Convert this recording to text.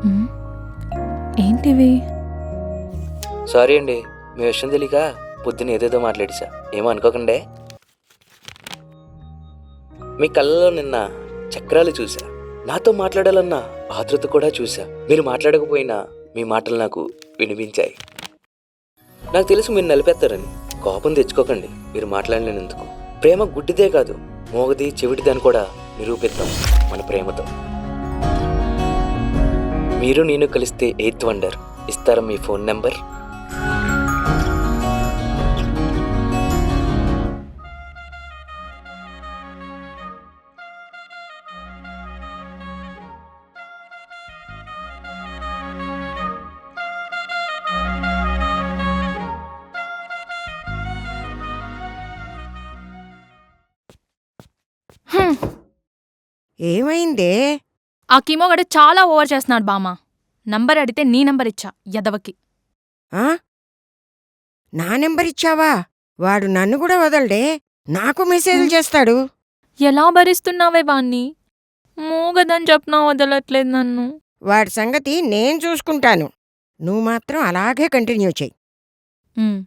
హ్మ్. ఏంటివి? సారీ అండి, మీ విషయం తెలియక పొద్దున్న ఏదేదో మాట్లాడేశా, ఏమో అనుకోకండే. మీ కళ్ళలో నిన్న చక్రాలు చూసా, నాతో మాట్లాడాలన్న ఆతృత కూడా చూసా. మీరు మాట్లాడకపోయినా మీ మాటలు నాకు వినిపించాయి. నాకు తెలుసు మీరు నిలిపేస్తారని, కోపం తెచ్చుకోకండి. మీరు మాట్లాడలేనందుకు. ప్రేమ గుడ్డిదే కాదు, మోగది చెవిటిదని కూడా నిరూపిద్దాం మన ప్రేమతో. మీరు నేను కలిస్తే 8th వండర్. ఇస్తారా మీ ఫోన్ నెంబర్? హ్మ్. ఏమైందే? ఆ కీమోగాడు చాలా ఓవర్ చేస్తున్నాడు బామ్మ. నంబర్ అడిగితే నీ నంబర్ ఇచ్చా ఎదవకి. ఆ? నా నెంబర్ ఇచ్చావా? వాడు నన్ను కూడా వదలడే, నాకు మెసేజ్లు చేస్తాడు. ఎలా భరిస్తున్నావే వాణ్ణి? మూగదని చెప్పినా వదలట్లేదు నన్ను. వాడి సంగతి నేను చూసుకుంటాను. నువ్వు మాత్రం అలాగే కంటిన్యూ చెయ్యి. హ్మ్.